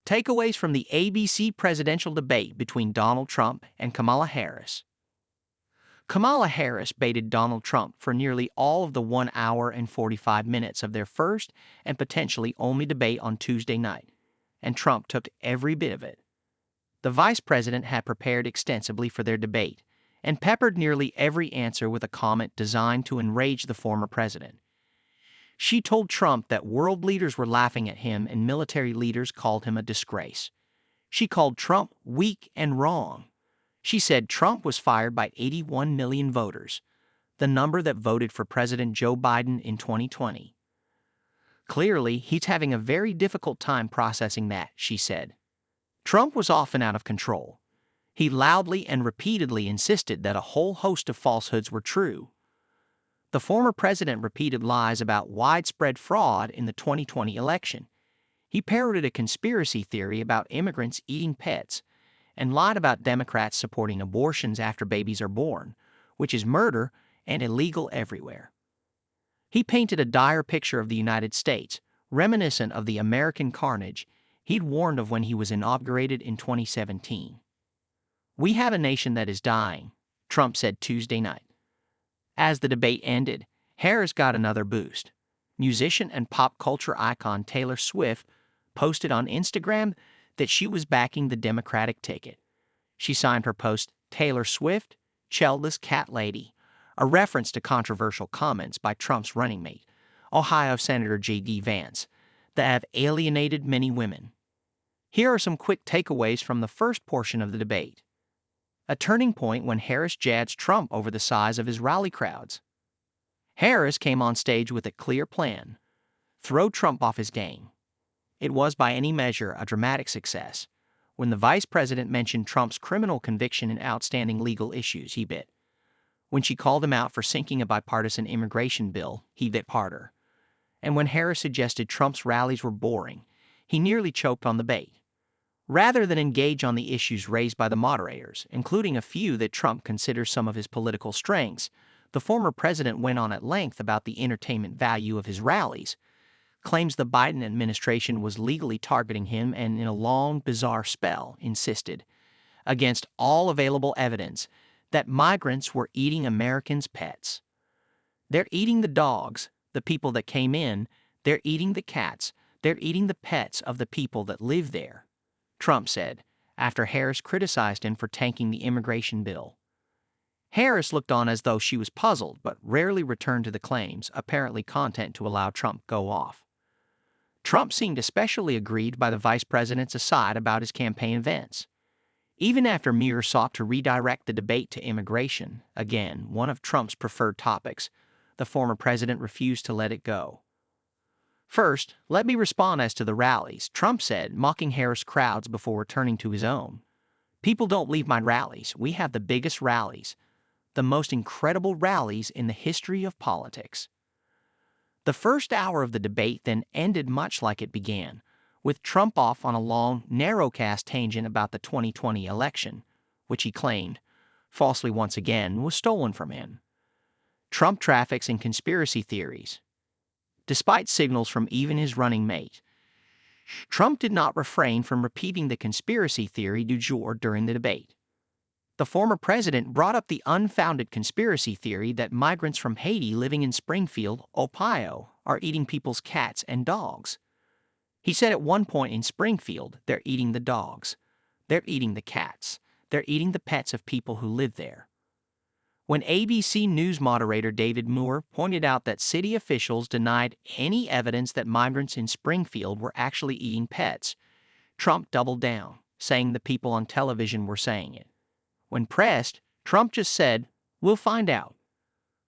Takeaways from the ABC presidential debate between Donald Trump and Kamala Harris. Kamala Harris baited Donald Trump for nearly all of the 1 hour and 45 minutes of their first and potentially only debate on Tuesday night, and Trump took every bit of it. The vice president had prepared extensively for their debate and peppered nearly every answer with a comment designed to enrage the former president. She told Trump that world leaders were laughing at him and military leaders called him a disgrace. She called Trump weak and wrong. She said Trump was fired by 81 million voters, the number that voted for President Joe Biden in 2020. Clearly, he's having a very difficult time processing that, she said. Trump was often out of control. He loudly and repeatedly insisted that a whole host of falsehoods were true. The former president repeated lies about widespread fraud in the 2020 election. He parroted a conspiracy theory about immigrants eating pets and lied about Democrats supporting abortions after babies are born, which is murder and illegal everywhere. He painted a dire picture of the United States, reminiscent of the American carnage he'd warned of when he was inaugurated in 2017. "We have a nation that is dying," Trump said Tuesday night. As the debate ended, Harris got another boost. Musician and pop culture icon Taylor Swift posted on Instagram that she was backing the Democratic ticket. She signed her post Taylor Swift, Childless Cat Lady, a reference to controversial comments by Trump's running mate, Ohio Senator J.D. Vance, that have alienated many women. Here are some quick takeaways from the first portion of the debate. A turning point when Harris judged Trump over the size of his rally crowds. Harris came on stage with a clear plan: throw Trump off his game. It was by any measure a dramatic success. When the vice president mentioned Trump's criminal conviction and outstanding legal issues, he bit. When she called him out for sinking a bipartisan immigration bill, he bit harder. And when Harris suggested Trump's rallies were boring, he nearly choked on the bait. Rather than engage on the issues raised by the moderators, including a few that Trump considers some of his political strengths, the former president went on at length about the entertainment value of his rallies, claims the Biden administration was legally targeting him, and in a long, bizarre spell, insisted, against all available evidence, that migrants were eating Americans' pets. They're eating the dogs, the people that came in, they're eating the cats, they're eating the pets of the people that live there, Trump said, after Harris criticized him for tanking the immigration bill. Harris looked on as though she was puzzled, but rarely returned to the claims, apparently content to allow Trump go off. Trump seemed especially aggrieved by the vice president's aside about his campaign events. Even after Muir sought to redirect the debate to immigration, again one of Trump's preferred topics, the former president refused to let it go. "First, let me respond as to the rallies," Trump said, mocking Harris' crowds before returning to his own. "People don't leave my rallies. We have the biggest rallies, the most incredible rallies in the history of politics." The first hour of the debate then ended much like it began, with Trump off on a long, narrowcast tangent about the 2020 election, which he claimed, falsely once again, was stolen from him. Trump traffics in conspiracy theories. Despite signals from even his running mate, Trump did not refrain from repeating the conspiracy theory du jour during the debate. The former president brought up the unfounded conspiracy theory that migrants from Haiti living in Springfield, Ohio, are eating people's cats and dogs. He said at one point in Springfield, they're eating the dogs, they're eating the cats, they're eating the pets of people who live there. When ABC News moderator David Moore pointed out that city officials denied any evidence that migrants in Springfield were actually eating pets, Trump doubled down, saying the people on television were saying it. When pressed, Trump just said, "We'll find out."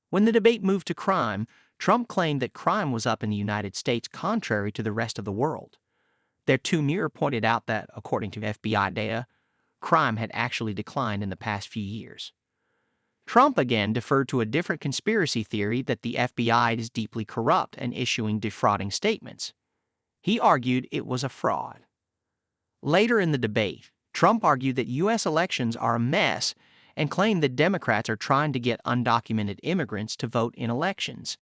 When the debate moved to crime, Trump claimed that crime was up in the United States contrary to the rest of the world. There too, Muir pointed out that, according to FBI data, crime had actually declined in the past few years. Trump again deferred to a different conspiracy theory that the FBI is deeply corrupt and issuing defrauding statements. He argued it was a fraud. Later in the debate, Trump argued that U.S. elections are a mess and claimed that Democrats are trying to get undocumented immigrants to vote in elections.